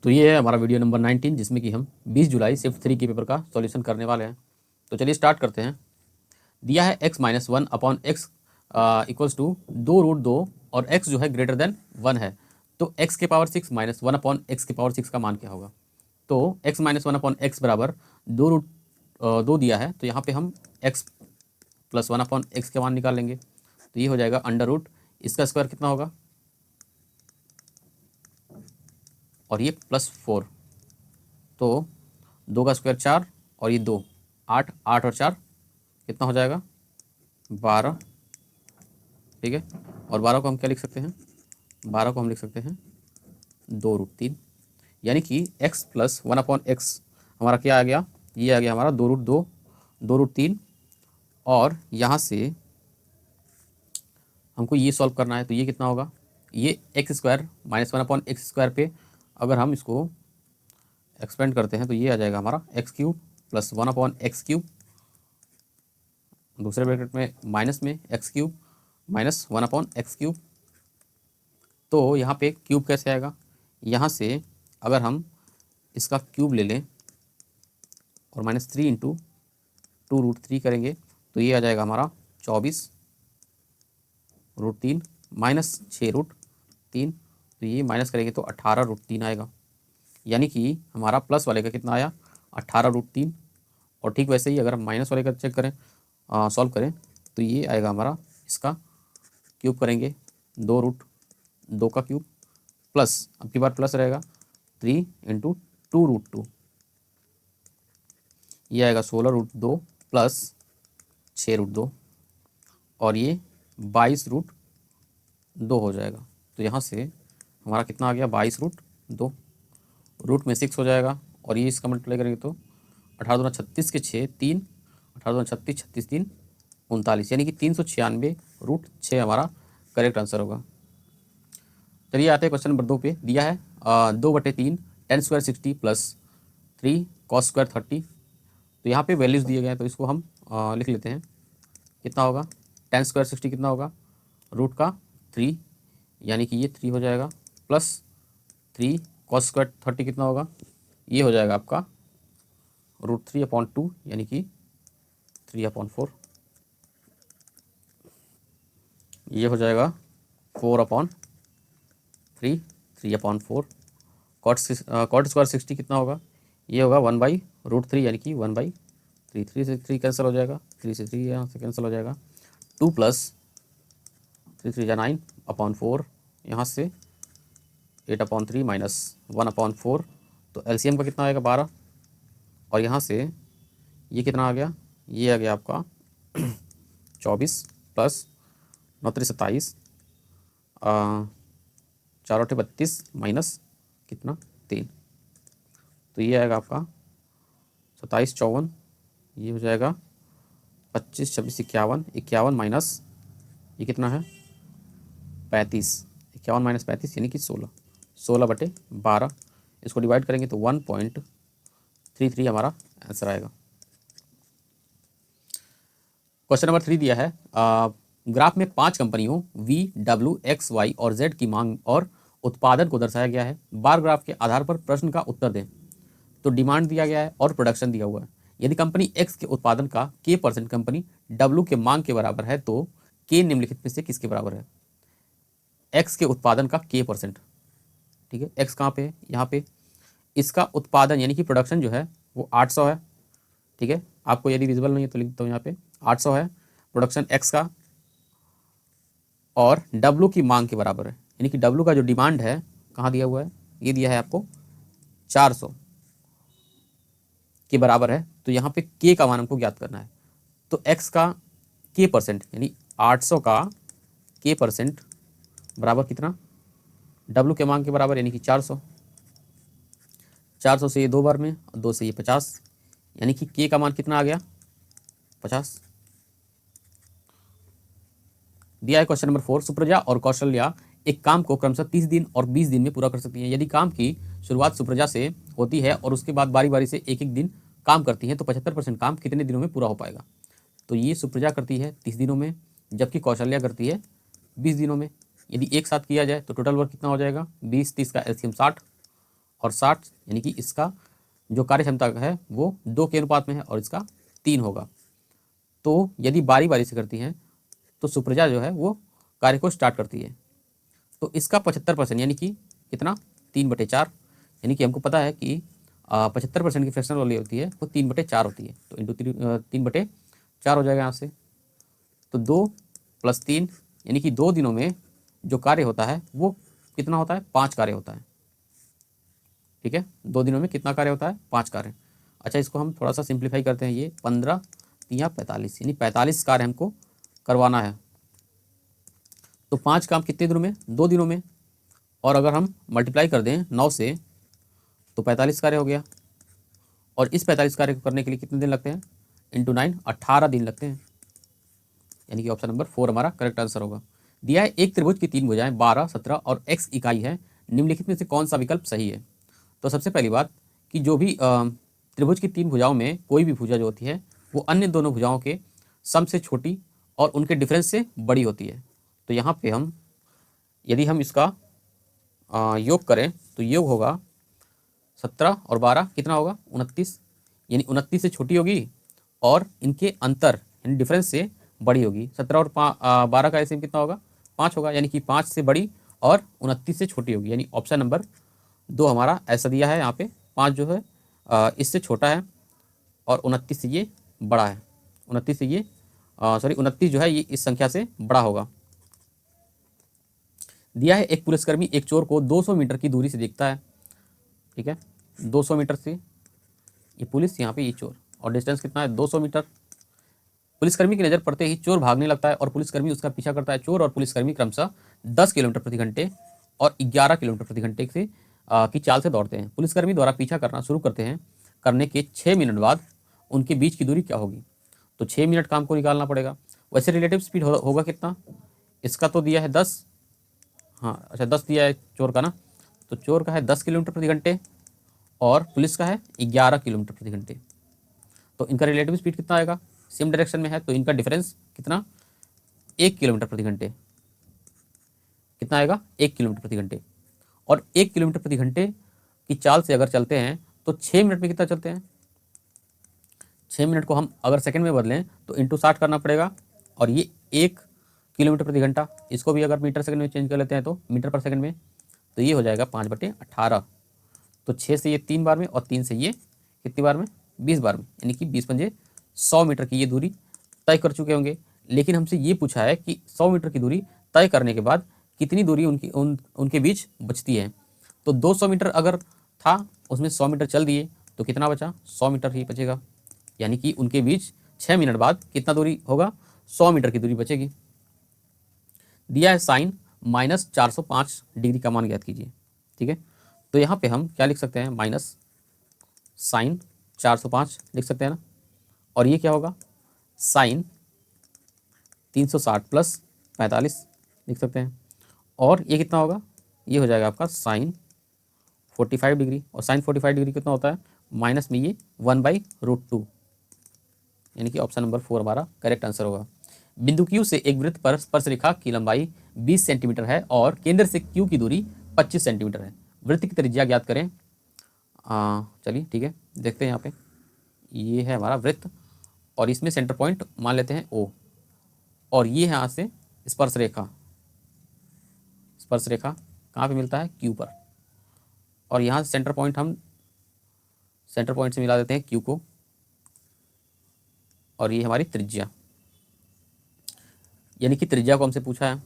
तो ये है हमारा वीडियो नंबर 19 जिसमें कि हम 20 जुलाई शिफ्ट 3 के पेपर का सॉल्यूशन करने वाले हैं। तो चलिए स्टार्ट करते हैं। दिया है x minus one upon x equals to 2√2 और x जो है ग्रेटर देन 1 है। तो x के power 6 minus one upon x के पावर 6 का मान क्या होगा। तो x minus one upon x बराबर 2√2 दिया है, तो यहाँ पे हम x plus one upon x का मान निकाल लेंगे। तो ये हो जाएगा अंडर रूट, इसका स्क्वायर कितना होगा और ये +4, तो 2 का स्क्वायर 4 और ये 2 8, 8 और 4 कितना हो जाएगा 12। ठीक है, और 12 को हम क्या लिख सकते हैं, 12 को हम लिख सकते हैं 2√3, यानी कि x plus one upon x हमारा क्या आ गया, ये आ गया हमारा 2√2, 2√3। और यहाँ से हमको ये सॉल्व करना है, तो ये कितना होगा, ये x square minus one upon x square पे अगर हम इसको एक्सपेंड करते हैं तो ये आ जाएगा हमारा x cube plus one upon x cube, दूसरे ब्रैकेट में माइनस में x cube minus one upon x cube. तो यहाँ पे क्यूब कैसे आएगा, यहाँ से अगर हम इसका क्यूब ले लें और -3 इंटू 2√3 करेंगे तो ये आ जाएगा हमारा 24√3 माइनस 6√3, तो ये माइनस करेंगे तो 18√3 आएगा, यानी कि हमारा प्लस वाले का कितना आया 18√3। और ठीक वैसे ही अगर हम माइनस वाले का चेक करें, सॉल्व करें तो ये आएगा हमारा, इसका क्यूब करेंगे 2√2 का क्यूब प्लस अब की बार प्लस रहेगा 3 इंटू 2√2, ये आएगा 16√2 प्लस 6√2 और ये 22√2 हो जाएगा। तो यहाँ से हमारा कितना आ गया 22√2, रूट में 6 हो जाएगा और ये इसका मल्टीप्लाई करेंगे तो 18×2 36 के 6 3, 18×2 36, 36 3 39, यानी कि 396√6 हमारा करेक्ट आंसर होगा। चलिए आते हैं क्वेश्चन नंबर 2 पे। दिया है 2/3 10 स्क्वायर 60 प्लस 3 कॉस स्क्वायर 30। तो यहाँ पे वैल्यूज़ दिए गए हैं तो इसको हम लिख लेते हैं। कितना होगा 10 स्क्वायर 60 कितना होगा रूट का 3, यानी कि ये 3 हो जाएगा, प्लस 3 कॉस स्क्वायर 30 कितना होगा, ये हो जाएगा आपका √3/2, यानी कि 3/4, ये हो जाएगा 4/3, 3/4। कॉट स्क्वायर 60 कितना होगा, ये होगा 1/√3, यानी कि 1/3, 3 से 3 कैंसिल हो जाएगा, 3 से 3 यहाँ से कैंसिल हो जाएगा, 2 प्लस 3 3 9/4, यहाँ से 8/3 माइनस 1/4, तो एलसीएम का कितना आएगा 12, और यहाँ से ये कितना आ गया, ये आ गया आपका 24 प्लस 9 3 27, 4 8 32 माइनस कितना 3, तो ये आएगा आपका 27 54, ये हो जाएगा 25 26 51, 51 माइनस ये कितना है 35, 51 माइनस 35 यानी कि 16, 16/12, इसको डिवाइड करेंगे तो 1.33 हमारा आंसर आएगा। क्वेश्चन नंबर 3 दिया है, ग्राफ में 5 कंपनियों V, W, X, Y और Z की मांग और उत्पादन को दर्शाया गया है। बार ग्राफ के आधार पर प्रश्न का उत्तर दें। तो डिमांड दिया गया है और प्रोडक्शन दिया हुआ है। यदि कंपनी X के उत्पादन का K% कंपनी W के मांग के बराबर है तो K निम्नलिखित में से किसके बराबर है। X के उत्पादन का K%, ठीक है, X कहाँ पे है, यहाँ पे। इसका उत्पादन यानी कि प्रोडक्शन जो है वो 800 है, ठीक है, आपको यदि विजिबल नहीं है तो लिख दो यहाँ पे 800 है प्रोडक्शन X का, और W की मांग के बराबर है, यानी कि W का जो डिमांड है कहाँ दिया हुआ है, ये दिया है आपको 400 के बराबर है। तो यहाँ पे K का मान हमको ज्ञात करना है। तो X का K% यानी 800 का K% बराबर कितना, W के मांग के बराबर यानी कि 400, 400 से ये 2 बार में और 2 से ये 50, यानी कि K का मान कितना आ गया 50। दिया है क्वेश्चन नंबर 4, सुप्रजा और कौशल्या एक काम को क्रमशः 30 दिन और 20 दिन में पूरा कर सकती हैं। यदि काम की शुरुआत सुप्रजा से होती है और उसके बाद बारी बारी से एक एक दिन काम करती हैं तो 75% काम कितने दिनों में पूरा हो पाएगा। तो ये सुप्रजा करती है 30 दिनों में, जबकि कौशल्या करती है 20 दिनों में। यदि एक साथ किया जाए तो टोटल वर्क कितना हो जाएगा 20 30 का एलसीएम 60 और 60, यानी कि इसका जो कार्य क्षमता है वो 2 के अनुपात में है और इसका 3 होगा। तो यदि बारी बारी से करती हैं तो सुप्रजा जो है वो कार्य को स्टार्ट करती है। तो इसका 75% यानी कि कितना, 3/4, यानी कि हमको पता है कि 75% की फ्रैक्शनल वैल्यू होती है वो 3/4 होती है। तो इंटू 3/4 हो जाएगा यहाँ से। तो 2 + 3 यानी कि 2 दिनों में जो कार्य होता है वो कितना होता है, 5 कार्य होता है। ठीक है, 2 दिनों में कितना कार्य होता है, 5 कार्य। अच्छा, इसको हम थोड़ा सा सिंप्लीफाई करते हैं। ये 15 या 45 यानी 45 कार्य हमको करवाना है। तो 5 काम कितने दिनों में, 2 दिनों में। और अगर हम मल्टीप्लाई कर दें 9 से तो 45 कार्य हो गया। और इस 45 कार्य को करने के लिए कितने दिन लगते हैं, इंटू 9, 18 दिन लगते हैं। यानी कि ऑप्शन नंबर 4 हमारा करेक्ट आंसर होगा। दिया है एक त्रिभुज की 3 भुजाएं 12, 17 और x इकाई है, निम्नलिखित में से कौन सा विकल्प सही है। तो सबसे पहली बात कि जो भी त्रिभुज की 3 भुजाओं में कोई भी भुजा जो होती है वो अन्य दोनों भुजाओं के सम से छोटी और उनके डिफरेंस से बड़ी होती है। तो यहाँ पे हम यदि हम इसका योग करें तो योग होगा 17 और 12 कितना होगा, 29, यानी 29 से छोटी होगी और इनके अंतर यानी डिफरेंस से बड़ी होगी। 17 और 12 का एलसीएम कितना होगा, 5 होगा, यानी कि 5 से बड़ी और 29 से छोटी होगी। यानी ऑप्शन नंबर 2 हमारा ऐसा दिया है यहाँ पे। 5 जो है इससे छोटा है और 29 से ये बड़ा है। 29 से ये 29 जो है ये इस संख्या से बड़ा होगा। दिया है एक पुलिसकर्मी एक चोर को 200 मीटर की दूरी से देखता है। ठीक है, 200 मीटर से ये पुलिस, यहाँ पे ये चोर, और डिस्टेंस कितना है, 200 मीटर। पुलिसकर्मी की नज़र पड़ते ही चोर भागने लगता है और पुलिसकर्मी उसका पीछा करता है। चोर और पुलिसकर्मी क्रमशः 10 किलोमीटर प्रति घंटे और 11 किलोमीटर प्रति घंटे से की चाल से दौड़ते हैं। पुलिसकर्मी द्वारा पीछा करना शुरू करने के 6 मिनट बाद उनके बीच की दूरी क्या होगी। तो 6 मिनट का हमको निकालना पड़ेगा। वैसे रिलेटिव स्पीड होगा कितना, इसका तो दिया है 10, हाँ अच्छा 10 दिया है चोर का ना, तो चोर का है 10 किलोमीटर प्रति घंटे और पुलिस का है 11 किलोमीटर प्रति घंटे। तो इनका रिलेटिव स्पीड कितना आएगा, सेम डायरेक्शन में है तो इनका डिफरेंस कितना, 1 किलोमीटर प्रति घंटे। कितना आएगा, 1 किलोमीटर प्रति घंटे। और 1 किलोमीटर प्रति घंटे की चाल से अगर चलते हैं तो 6 मिनट में कितना चलते हैं, 6 मिनट को हम अगर सेकंड में बदलें तो इंटू 60 करना पड़ेगा। और ये 1 किलोमीटर प्रति घंटा, इसको भी अगर मीटर सेकंड में चेंज कर लेते हैं तो मीटर पर सेकंड में, तो ये हो जाएगा 5/18। तो 6 से ये 3 बार में और 3 से ये कितनी बार में, 20 बार में, यानी कि 20 पंजे 100 मीटर की ये दूरी तय कर चुके होंगे। लेकिन हमसे ये पूछा है कि 100 मीटर की दूरी तय करने के बाद कितनी दूरी उनके बीच बचती है। तो 200 मीटर अगर था उसमें 100 मीटर चल दिए तो कितना बचा, 100 मीटर ही बचेगा। यानी कि उनके बीच 6 मिनट बाद कितना दूरी होगा, 100 मीटर की दूरी बचेगी। दिया है साइन -405 डिग्री का मान ज्ञात कीजिए। ठीक है, तो यहाँ पे हम क्या लिख सकते हैं, माइनस साइन 405 लिख सकते हैं ना। और ये क्या होगा, साइन 360 + 45 लिख सकते हैं। और ये कितना होगा, ये हो जाएगा आपका साइन 45 डिग्री। और साइन 45 डिग्री कितना होता है, माइनस में ये 1/√2, यानी कि ऑप्शन नंबर 4 हमारा करेक्ट आंसर होगा। बिंदु Q से एक वृत्त पर स्पर्शरेखा की लंबाई 20 सेंटीमीटर है और केंद्र से Q की दूरी 25 सेंटीमीटर है। वृत्त की त्रिज्या ज्ञात करें। चलिए ठीक है, देखते हैं यहाँ पे। ये है हमारा वृत्त और इसमें सेंटर पॉइंट मान लेते हैं O, और ये है यहाँ से स्पर्श रेखा। स्पर्श रेखा कहाँ पे मिलता है, Q पर। और यहाँ से सेंटर पॉइंट हम सेंटर पॉइंट से मिला देते हैं Q को, और ये हमारी त्रिज्या, यानी कि त्रिज्या को हमसे पूछा है।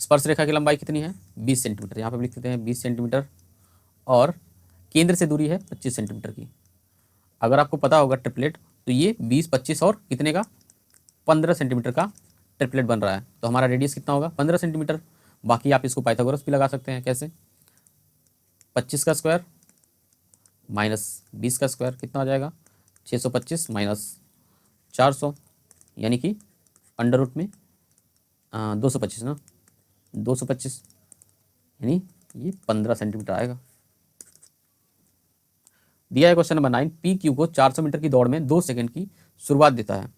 स्पर्श रेखा की लंबाई कितनी है, 20 सेंटीमीटर। यहाँ पे लिख देते हैं 20 सेंटीमीटर और केंद्र से दूरी है 25 सेंटीमीटर की। अगर आपको पता होगा ट्रिपलेट, तो ये 20, 25 और कितने का, 15 सेंटीमीटर का ट्रिपलेट बन रहा है। तो हमारा रेडियस कितना होगा, 15 सेंटीमीटर। बाकी आप इसको पाइथागोरस भी लगा सकते हैं। कैसे, 25 का स्क्वायर -20 का स्क्वायर कितना हो जाएगा, 625 - 400, यानी कि अंडर रूट में 225 ना, 225 यानी ये 15 सेंटीमीटर आएगा। दिया है क्वेश्चन नंबर 9, PQ को 400 मीटर की दौड़ में 2 सेकंड की शुरुआत देता है,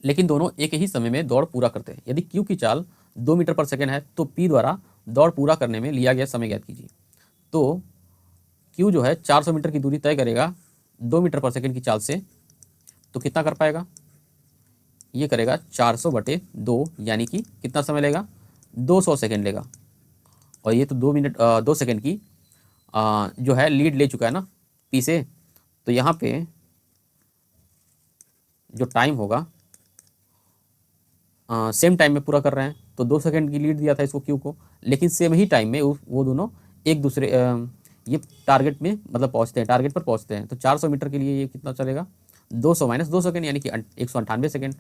लेकिन दोनों एक ही समय में दौड़ पूरा करते हैं। यदि Q की चाल 2 मीटर पर सेकंड है तो P द्वारा दौड़ पूरा करने में लिया गया समय ज्ञात कीजिए। तो Q जो है 400 मीटर की दूरी तय करेगा 2 मीटर पर सेकंड की चाल से, तो कितना कर पाएगा? ये करेगा 400/2, यानी कि कितना समय लेगा? 200 सेकंड लेगा। और ये तो 2 सेकंड की जो है लीड ले चुका है ना P से, तो यहाँ पे जो टाइम होगा सेम टाइम में पूरा कर रहे हैं, तो 2 सेकंड की लीड दिया था इसको Q को, लेकिन सेम ही टाइम में वो दोनों एक दूसरे ये टारगेट में मतलब पहुँचते हैं, टारगेट पर पहुँचते हैं। तो 400 मीटर के लिए ये कितना चलेगा? 200 - 2 सेकंड, यानी कि 198 सेकंड।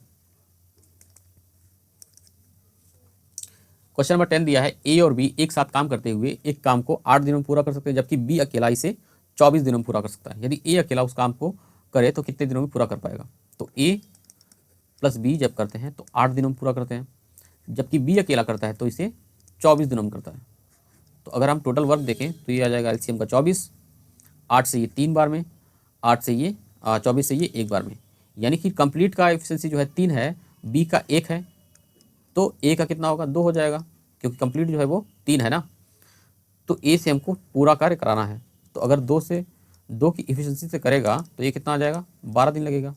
क्वेश्चन नंबर 10 दिया है, ए और बी एक साथ काम करते हुए एक काम को 8 दिनों में पूरा कर सकते हैं, जबकि बी अकेला इसे 24 दिनों में पूरा कर सकता है। यदि ए अकेला उस काम को करे तो कितने दिनों में पूरा कर पाएगा? तो ए प्लस बी जब करते हैं तो 8 दिनों में पूरा करते हैं, जबकि बी अकेला करता है तो इसे 24 दिनों में करता है। तो अगर हम टोटल वर्क देखें तो ये आ जाएगा एलसीएम का 24, 8 से ये 3 बार में, 8 से ये 24 से ये 1 बार में, यानी कि कंप्लीट का एफिशिएंसी जो है 3 है, बी का 1 है, तो ए का कितना होगा? 2 हो जाएगा, क्योंकि कंप्लीट जो है वो 3 है ना। तो ए से हमको पूरा कार्य कराना है, तो अगर 2 की इफिशिएंसी से करेगा तो ये कितना आ जाएगा? 12 दिन लगेगा।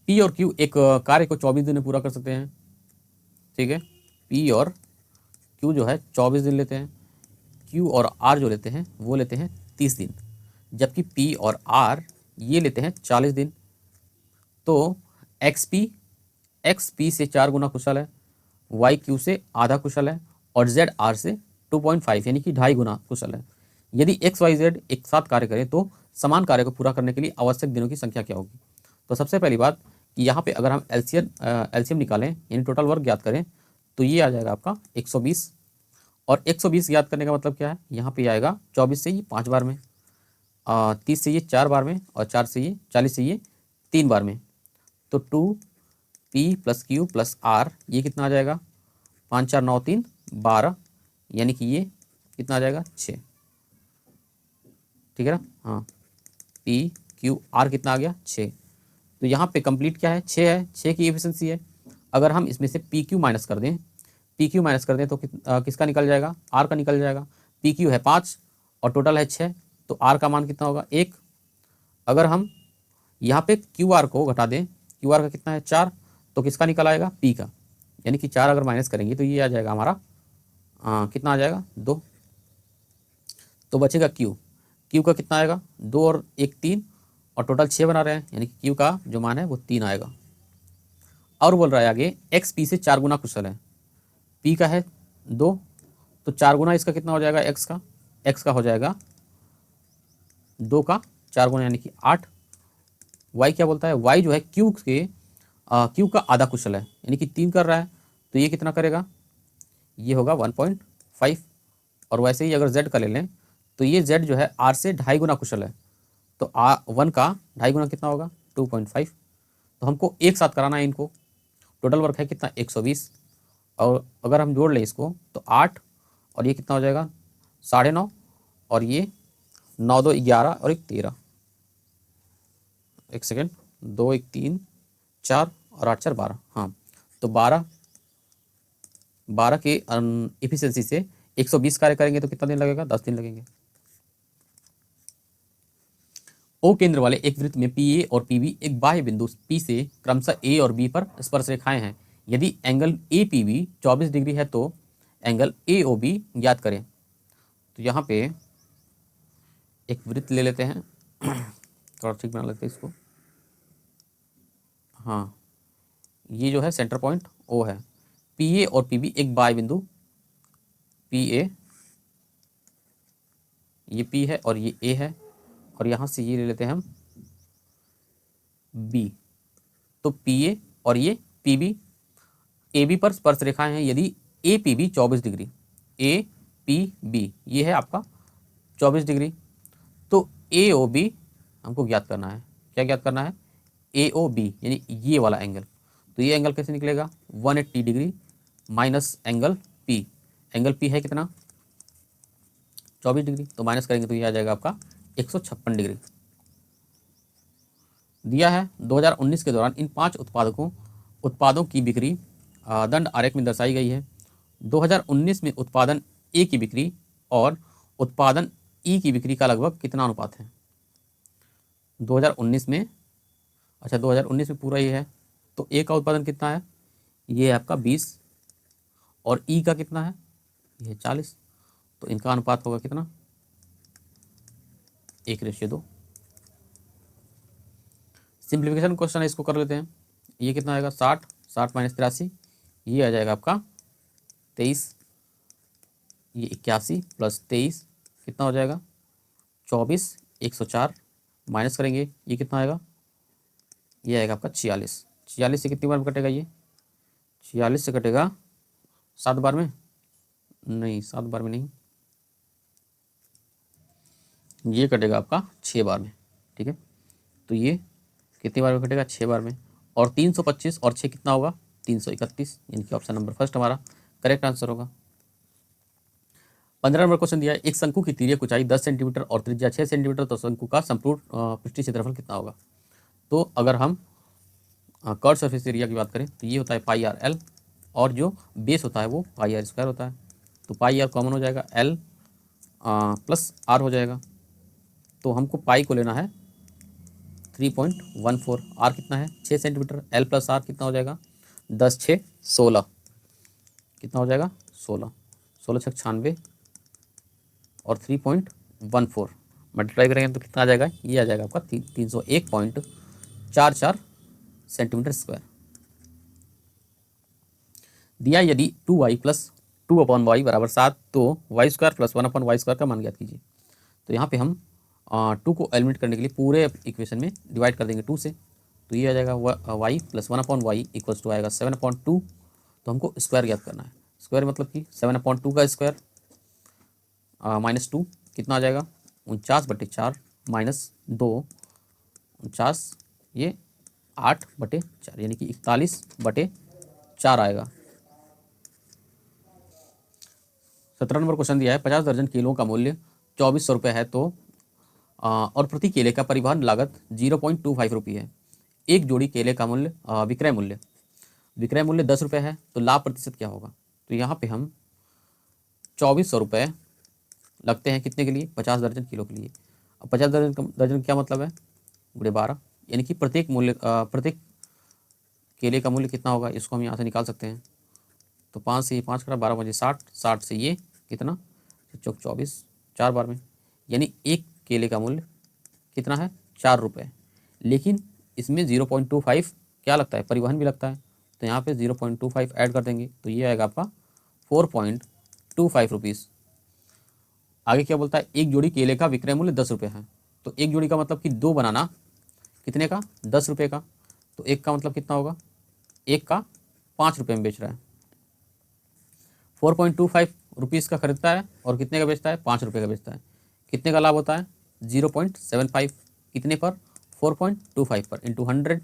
पी और क्यू एक कार्य को 24 दिन में पूरा कर सकते हैं, ठीक है। पी और क्यू जो है 24 दिन लेते हैं, क्यू और आर जो लेते हैं वो लेते हैं 30 दिन, जबकि पी और आर ये लेते हैं 40 दिन। तो एक्स पी से 4 गुना कुशल है, वाई क्यू से आधा कुशल है, और जेड आर से 2.5 यानी कि 2.5 गुना कुशल है। यदि एक्स वाई जेड एक साथ कार्य करें तो समान कार्य को पूरा करने के लिए आवश्यक दिनों की संख्या क्या होगी? तो सबसे पहली बात कि यहाँ पे अगर हम एलसीएम निकालें यानी टोटल वर्क ज्ञात करें तो ये आ जाएगा आपका 120, और 120 ज्ञात करने का मतलब क्या है? यहाँ पे आएगा 24 से ये 5 बार में, 30 से ये 4 बार में, और 4 से ये 40 से ये 3 बार में। तो 2P + Q + R ये कितना आ जाएगा? 5 4 9 3 12, यानी कि ये कितना आ जाएगा? 6, ठीक है ना। हाँ, PQR कितना आ गया? 6। तो यहाँ पे कंप्लीट क्या है? 6 है, 6 की एफिशिएंसी है। अगर हम इसमें से PQ माइनस कर दें, PQ माइनस कर दें तो किसका निकल जाएगा? R का निकल जाएगा। PQ है 5 और टोटल है 6, तो R का मान कितना होगा? 1। अगर हम यहाँ पे QR को घटा दें, QR का कितना है? 4, तो किसका निकल आएगा? P का, यानी कि 4 अगर माइनस करेंगे तो ये आ जाएगा हमारा कितना आ जाएगा? 2। तो बचेगा Q का कितना आएगा? 2 और 1 3, और टोटल 6 बना रहे हैं, यानी कि Q का जो मान है वो 3 आएगा। और बोल रहा है आगे एक्स पी से 4 गुना कुशल है, P का है 2, तो 4 गुना इसका कितना हो जाएगा? x का हो जाएगा 2 का 4 गुना, यानी कि 8। y क्या बोलता है? y जो है Q का आधा कुशल है, यानी कि 3 कर रहा है, तो ये कितना करेगा? ये होगा 1.5। और वैसे ही अगर z का ले लें तो ये z जो है r से 2.5 गुना कुशल है, तो 1 का 2.5 गुना कितना होगा? 2.5। तो हमको एक साथ कराना है इनको। टोटल वर्क है कितना? 120, और अगर हम जोड़ लें इसको तो 8, और ये कितना हो जाएगा? 9.5, और ये 9 2 11 और 1 13, 1 सेकेंड, 2 1 3 4 और 8 4 12। हाँ, तो 12 के एफिशिएंसी से 120 कार्य करेंगे तो कितना दिन लगेगा? 10 दिन लगेंगे। ओ केंद्र वाले एक वृत्त में पी ए और पी बी एक बाह्य बिंदु पी से क्रमशः ए और बी पर स्पर्श रेखाएं हैं। यदि angle A P B 24 degree है तो एंगल ए ओ बी ज्ञात करें। तो यहाँ पे एक वृत्त ले लेते हैं, थोड़ा ठीक बना लेते हैं इसको। हाँ, ये जो है सेंटर पॉइंट ओ है, पी ए और पी बी एक बाह्य बिंदु, पी ए ये पी है और ये ए है, और यहाँ से ये ले लेते हैं हम बी। तो पी ए और ये पी बी ए बी पर स्पर्श रेखाएं हैं। यदि A P B 24 degree, A P B ये है आपका 24 डिग्री, तो ए ओ बी हमको ज्ञात करना है। क्या ज्ञात करना है? ए ओ बी यानी ये वाला एंगल। तो ये एंगल कैसे निकलेगा? 180 degree minus angle P. Angle P है कितना? 24 डिग्री, तो माइनस करेंगे तो ये आ जाएगा आपका 156 डिग्री। दिया है 2019 के दौरान इन 5 उत्पादों की बिक्री दंड आरेख में दर्शाई गई है। 2019 में उत्पादन ए की बिक्री और उत्पादन ई की बिक्री का लगभग कितना अनुपात है 2019 में। अच्छा 2019 में पूरा ये है, तो ए का उत्पादन कितना है, ये है आपका 20 और ई का कितना है, ये 40। तो इनका अनुपात होगा कितना, 1:2। सिंप्लीफिकेशन क्वेश्चन है, इसको कर लेते हैं। ये कितना आएगा 60, 60 माइनस 83, ये आ जाएगा आपका 23। ये 81 प्लस 23 कितना हो जाएगा 24, 104 माइनस करेंगे, ये कितना आएगा, ये आएगा आपका 46। 46 से कितनी बार में कटेगा, ये 46 से कटेगा 7 बार में, नहीं 7 बार में नहीं, ये कटेगा आपका 6 बार में। ठीक है, तो ये कितनी बार में कटेगा, 6 बार में। और 325 और 6 कितना होगा 331, यानी कि ऑप्शन नंबर फर्स्ट हमारा करेक्ट आंसर होगा। 15 नंबर क्वेश्चन दिया है, एक शंकु की तिर्यक ऊंचाई 10 सेंटीमीटर और त्रिज्या 6 सेंटीमीटर, तो शंकु का संपूर्ण पृष्ठीय क्षेत्रफल कितना होगा। तो अगर हम कर्व सरफेस एरिया की बात करें तो ये होता है पाई आर एल, और जो बेस होता है वो पाई आर स्क्वायर होता है। तो पाई आर कॉमन हो जाएगा, एल प्लस आर हो जाएगा। तो हमको पाई को लेना है 3.14, आर कितना है 6 सेंटीमीटर, एल प्लस आर कितना हो जाएगा 10 6 16, कितना हो जाएगा 16, 16 छक 96 और 3.14 मल्टीप्लाई करेंगे तो कितना आ जाएगा, ये आ जाएगा आपका 301.44 सेंटीमीटर स्क्वायर। दिया यदि 2y प्लस 2/y बराबर 7, तो y square plus 1/y square का मान ज्ञात कीजिए। तो यहाँ पे हम 2 को एलिमिनेट करने के लिए पूरे इक्वेशन में डिवाइड कर देंगे 2 से, तो ये आ जाएगा y plus 1/y equals to आएगा 7/2। तो हमको स्क्वायर ज्ञात करना है, स्क्वायर मतलब कि 7/2 का स्क्वायर -2 कितना आ जाएगा 49/4 -2 49, ये 8/4 यानी कि 41/4 आएगा। 17 नंबर क्वेश्चन दिया है, 50 दर्जन केलों का मूल्य 2400 रुपये है, तो और प्रति केले का परिवहन लागत 0.25 रुपये है। एक जोड़ी केले का मूल्य विक्रय मूल्य 10 रुपये है, तो लाभ प्रतिशत क्या होगा। तो यहाँ पे हम 2400 रुपये लगते हैं कितने के लिए, 50 दर्जन किलो के लिए। अब 50 दर्जन क्या मतलब है, गुणे 12, यानी कि प्रत्येक केले का मूल्य कितना होगा, इसको हम यहाँ से निकाल सकते हैं। तो 5 से ये 5 करा 12 बजे 60, 60 से ये कितना 24, 4 बार में, यानी एक केले का मूल्य कितना है 4 रुपये। लेकिन इसमें 0.25 क्या लगता है, परिवहन भी लगता है, तो यहाँ पे 0.25 ऐड कर देंगे, तो ये आएगा आपका 4.25 रुपीज़। आगे क्या बोलता है, एक जोड़ी केले का विक्रय मूल्य 10 रुपये है। तो एक जोड़ी का मतलब कि 2 बनाना कितने का 10 रुपये का, तो एक का मतलब कितना होगा, एक का 5 रुपये में बेच रहा है। 4.25 रुपीज़ का खरीदता है और कितने का बेचता है, 5 रुपये का बेचता है। कितने का लाभ होता है 0.75, कितने पर 4.25 पर इंटू 100,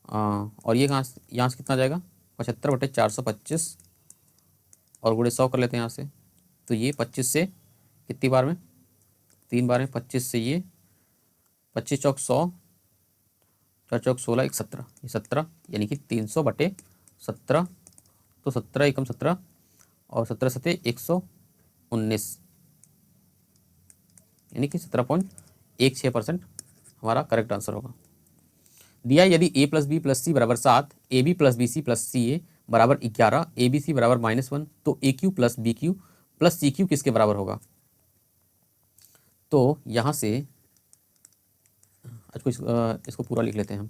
और ये यहाँ से कितना जाएगा 75/425 और गुणे 100 कर लेते हैं यहाँ से। तो ये 25 से कितनी बार में 3 बार में, 25 से ये 25 चौक 100, 4 चौक 16, 1 17, ये 17 यानी कि 300/17। तो 17 एकम 17 और 17 सते 119, यानी कि 17.16% हमारा करेक्ट आंसर होगा। दिया यदि a plus B plus C बराबर 7, A B plus B C plus C A बराबर 11, ए बी सी बराबर -1, तो A cube plus B cube plus C cube किसके बराबर होगा। तो यहाँ से इसको पूरा लिख लेते हैं हम,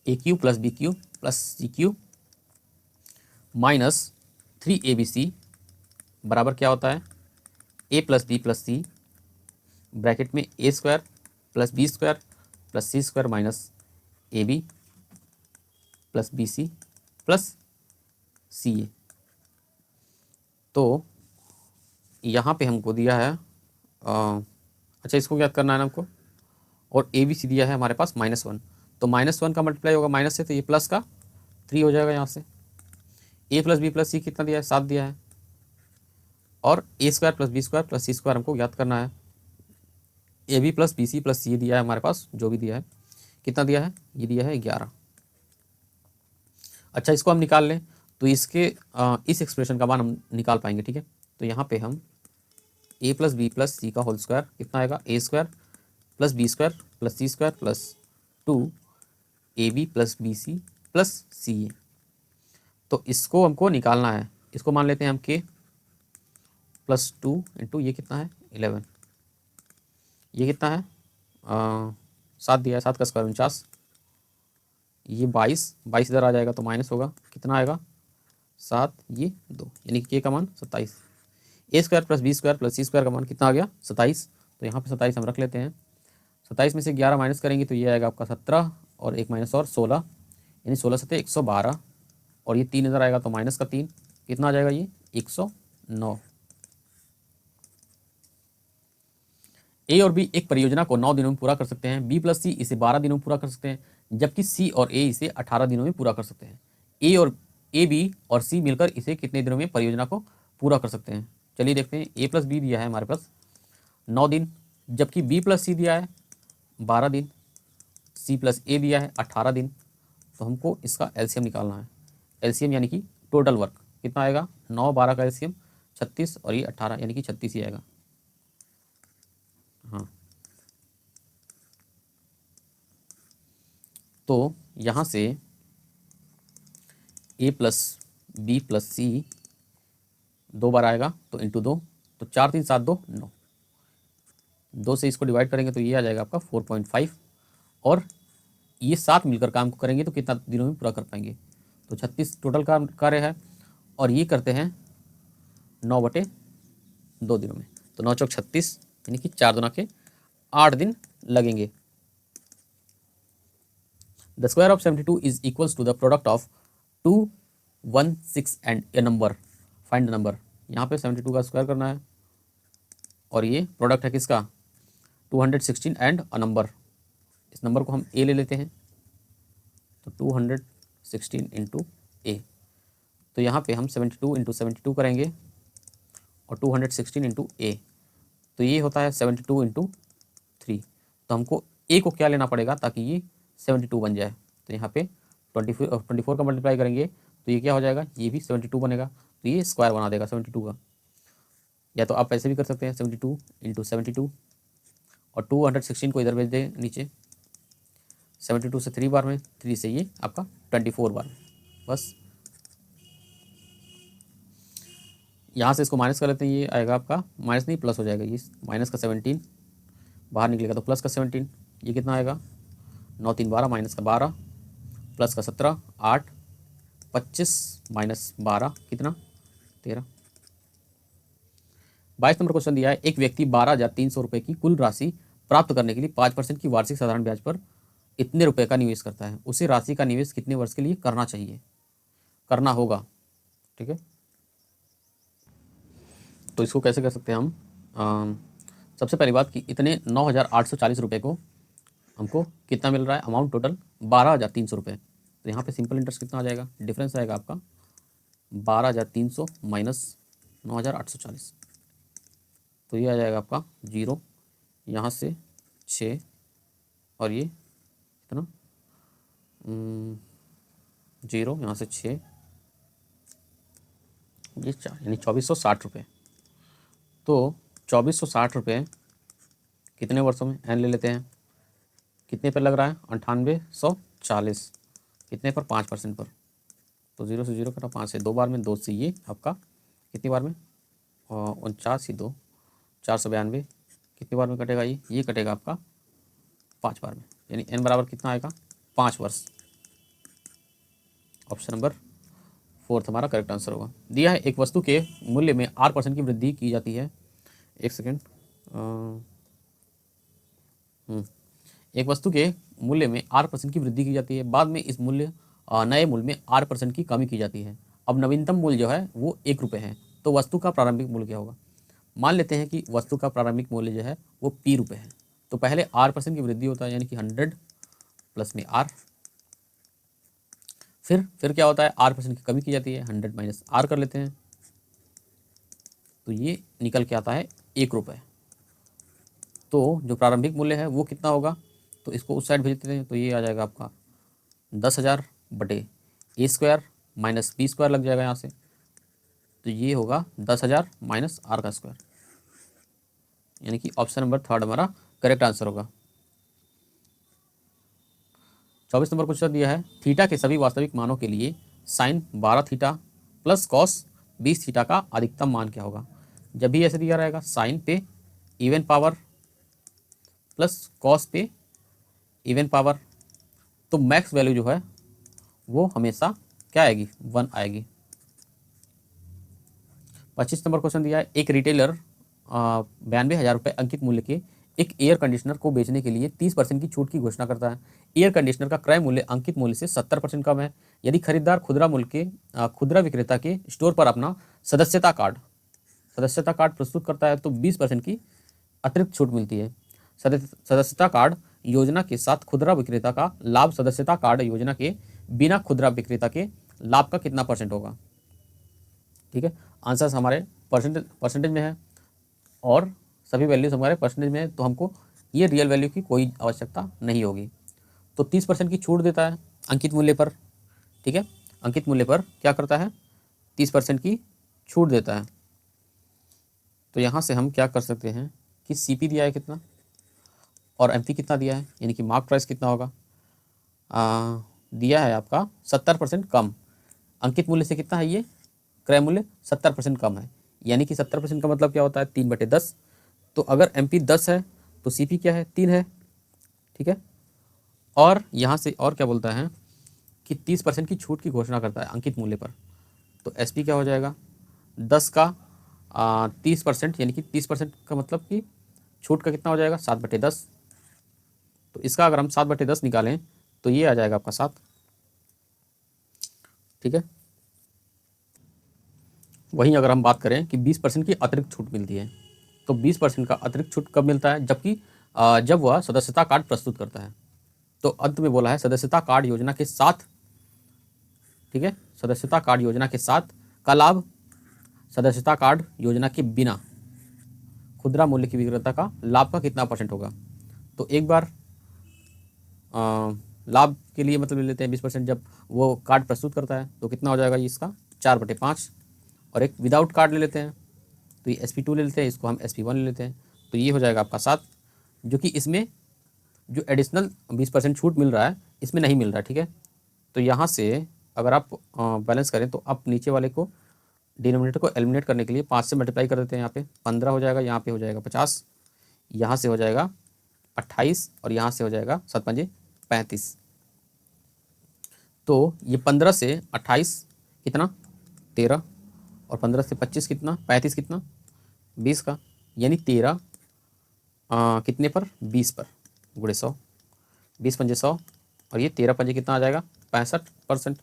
A cube plus B cube plus C cube minus 3abc बराबर क्या होता है, a plus B plus C bracket में a square plus B square plus C square minus A B plus B C plus C A. तो यहाँ पे हमको दिया है अच्छा इसको क्या करना है हमको, और ए बी सी दिया है हमारे पास -1, तो -1 का मल्टीप्लाई होगा माइनस से, तो ये प्लस का 3 हो जाएगा यहाँ से। A plus B plus C कितना दिया है 7 दिया है, और A square plus B square plus C square हमको ज्ञात करना है। A B plus B C plus C दिया है हमारे पास, जो भी दिया है कितना दिया है, ये दिया है 11। अच्छा इसको हम निकाल लें तो इसके इस एक्सप्रेशन का मान हम निकाल पाएंगे। ठीक है, तो यहाँ पे हम a plus B plus C का होल स्क्वायर कितना आएगा, A square plus B square plus C square plus 2ab plus B C plus C A. तो इसको हमको निकालना है, इसको मान लेते हैं हम k प्लस 2 इंटू ये कितना है 11, ये कितना है 7 दिया है, 7 का स्क्वायर 49, ये 22 इधर आ जाएगा तो माइनस होगा, कितना आएगा 7 ये 2, यानी कि k का मान 27। A square plus B square plus C square का मान कितना आ गया 27। तो यहाँ पे 27 हम रख लेते हैं। 27 में से 11 माइनस करेंगे तो ये आएगा आपका 17 और एक माइनस और 16, यानी 16 सत्ते 112, और ये 3 इधर आएगा तो माइनस का 3, कितना आ जाएगा ये 109। ए और बी एक परियोजना को 9 दिनों में पूरा कर सकते हैं, बी प्लस सी इसे 12 दिनों में पूरा कर सकते हैं, जबकि सी और ए इसे 18 दिनों में पूरा कर सकते हैं। ए बी और सी मिलकर इसे कितने दिनों में परियोजना को पूरा कर सकते हैं। चलिए देखते हैं, ए प्लस बी दिया है हमारे पास 9 दिन, जबकि बी प्लस सी दिया है 12 दिन, सी प्लस ए दिया है 18 दिन। तो हमको इसका एलसीएम निकालना है। एलसीएम यानी कि टोटल वर्क कितना आएगा, 9 12 का एलसीएम 36 और ये 18 यानी कि 36 ही आएगा। हाँ, तो यहाँ से ए प्लस बी प्लस सी 2 बार आएगा तो इंटू 2, तो 4 3 7 2 9, 2 से इसको डिवाइड करेंगे तो ये आ जाएगा आपका 4.5, और ये 7 मिलकर काम को करेंगे तो कितना दिनों में पूरा कर पाएंगे, तो 36 टोटल कार्य है, और ये करते हैं 9/2 दिनों में, तो 9 चौक 36 यानी कि 4 दुना के 8 दिन लगेंगे। The square of 72 is equals to the product of 2 1 6 and a number, find the number. यहाँ पे 72 का स्क्वायर करना है, और ये प्रोडक्ट है किसका 216 एंड अ नंबर, इस नंबर को हम ए ले लेते हैं, तो 216 इंटू ए, तो यहाँ पे हम 72 इंटू 72 करेंगे और 216 इंटू ए, तो ये होता है 72 इंटू 3। तो हमको ए को क्या लेना पड़ेगा ताकि ये 72 बन जाए, तो यहाँ पे 24 का मल्टीप्लाई करेंगे तो ये क्या हो जाएगा, ये भी 72 बनेगा, तो ये स्क्वायर बना देगा 72 का। या तो आप ऐसे भी कर सकते हैं 72 इंटू 72, और 216 को इधर भेज दें नीचे, 72 से 3 बार में, 3 से ये आपका 24 बार में, बस। यहाँ से इसको माइनस कर लेते हैं, ये आएगा आपका माइनस नहीं प्लस हो जाएगा, ये माइनस का 17 बाहर निकलेगा तो प्लस का 17, ये कितना आएगा 9 3 12 माइनस का 12 प्लस का 17 8 25 माइनस 12 कितना 13। 22 नंबर क्वेश्चन दिया है, एक व्यक्ति 12,300 रुपये की कुल राशि प्राप्त करने के लिए 5% की वार्षिक साधारण ब्याज पर इतने रुपए का निवेश करता है, उसे राशि का निवेश कितने वर्ष के लिए करना होगा। ठीक है, तो इसको कैसे कर सकते हैं हम, सबसे पहली बात कि इतने 9,840 रुपये को हमको कितना मिल रहा है, अमाउंट टोटल 12,300 रुपये। तो यहाँ पे सिंपल इंटरेस्ट कितना आ जाएगा, डिफरेंस आएगा आपका 12,300 माइनस 9,840, तो ये आ जाएगा आपका 0, यहाँ से 6 और ये कितना 0, यहाँ से 6 ये 4, यानी 2,460 रुपये। तो 2,460 रुपये कितने वर्षों में, एन ले लेते हैं, कितने पर लग रहा है 9840, कितने पर 5% पर, तो 0 से 0 कटा 5 से 2 बार में, 2 से ये आपका कितनी बार में 49 ही 2 492, कितनी बार में कटेगा, ये कटेगा आपका 5 बार में, यानी एन बराबर कितना आएगा 5 वर्ष। ऑप्शन नंबर 4 हमारा करेक्ट आंसर होगा। दिया है एक वस्तु के मूल्य में 8% की वृद्धि की जाती है, एक सेकेंड, एक वस्तु के मूल्य में 8% की वृद्धि की जाती है, बाद में इस नए मूल्य में 8% की कमी की जाती है। अब नवीनतम मूल्य जो है वो 1 रुपये है, तो वस्तु का प्रारंभिक मूल्य क्या होगा। मान लेते हैं कि वस्तु का प्रारंभिक मूल्य जो है वो p रुपये है, तो पहले 8% की वृद्धि होता है, यानी कि 100 प्लस में r, फिर क्या होता है 8% की कमी की जाती है, 100 माइनस r कर लेते हैं, तो ये निकल के आता है 1 रुपये। तो जो प्रारंभिक मूल्य है वो कितना होगा, तो इसको उस साइड भेज देते हैं, तो ये आ जाएगा आपका 10,000 बटे ए स्क्वायर माइनस बी स्क्वायर लग जाएगा यहाँ से, तो ये होगा 10,000 माइनस आर का स्क्वायर, यानी कि ऑप्शन नंबर थर्ड हमारा करेक्ट आंसर होगा। 24 नंबर क्वेश्चन दिया है, थीटा के सभी वास्तविक मानों के लिए sine 12 theta plus cos 20 theta का अधिकतम मान क्या होगा। जब भी ऐसे दिया रहेगा साइन पे इवन पावर प्लस कॉस पे इवन पावर, तो मैक्स वैल्यू जो है वो हमेशा क्या आएगी, 1 आएगी। 25 नंबर क्वेश्चन दिया है, एक रिटेलर 92,000 रुपये अंकित मूल्य के एक एयर कंडीशनर को बेचने के लिए 30% की छूट की घोषणा करता है। एयर कंडीशनर का क्रय मूल्य अंकित मूल्य से 70% कम है। यदि खरीदार खुदरा मूल्य के खुदरा विक्रेता के स्टोर पर अपना सदस्यता कार्ड प्रस्तुत करता है तो 20% की अतिरिक्त छूट मिलती है। सदस्यता कार्ड योजना के साथ खुदरा विक्रेता का लाभ सदस्यता कार्ड योजना के बिना खुदरा विक्रेता के लाभ का कितना परसेंट होगा। ठीक है, आंसर्स हमारे परसेंटेज में है और सभी वैल्यूज हमारे परसेंटेज में है, तो हमको ये रियल वैल्यू की कोई आवश्यकता नहीं होगी। तो 30% की छूट देता है अंकित मूल्य पर। ठीक है, अंकित मूल्य पर क्या करता है, 30% की छूट देता है। तो यहाँ से हम क्या कर सकते हैं कि सीपी दिया है कितना और एमपी कितना दिया है, यानी कि मार्क प्राइस कितना होगा। दिया है आपका 70% कम, अंकित मूल्य से कितना है, ये क्रय मूल्य 70% कम है, यानी कि 70% का मतलब क्या होता है, 3/10। तो अगर एमपी 10 है तो सीपी क्या है, 3 है। ठीक है, और यहाँ से और क्या बोलता है कि 30% की छूट की घोषणा करता है अंकित मूल्य पर, तो एसपी क्या हो जाएगा, 10 का 30%, यानी कि 30% का मतलब कि छूट का कितना हो जाएगा, 7/10। तो इसका अगर हम 7/10 निकालें तो ये आ जाएगा आपका 7। ठीक है, वहीं अगर हम बात करें कि 20% की अतिरिक्त छूट मिलती है, तो 20% का अतिरिक्त छूट कब मिलता है, जबकि जब वह सदस्यता कार्ड प्रस्तुत करता है। तो अंत में बोला है सदस्यता कार्ड योजना के साथ, ठीक है, सदस्यता कार्ड योजना के साथ का लाभ सदस्यता कार्ड योजना के बिना खुदरा मूल्य की विक्रेता का लाभ का कितना परसेंट होगा। तो एक बार लाभ के लिए मतलब ले लेते हैं 20%, जब वो कार्ड प्रस्तुत करता है तो कितना हो जाएगा ये इसका 4/5, और एक विदाउट कार्ड ले लेते हैं तो ये SP2 ले लेते हैं, इसको हम SP1 ले लेते हैं, तो ये हो जाएगा आपका 7, जो कि इसमें जो एडिशनल 20% छूट मिल रहा है इसमें नहीं मिल रहा है। ठीक है, तो यहाँ से अगर आप बैलेंस करें तो आप नीचे वाले को डिनोमिनेटर को एलिमिनेट करने के लिए 5 से मल्टीप्लाई कर देते हैं। यहाँ पे 15 हो जाएगा, यहाँ पे हो जाएगा 50, यहाँ से हो जाएगा 28 और यहाँ से हो जाएगा 7×5 35। तो ये 15 से 28 कितना 13, और 15 से 25 कितना 35, कितना 20 का, यानी 13 कितने पर 20 पर गुणे 100, 20×5 100, और ये 13×5 कितना आ जाएगा 65%।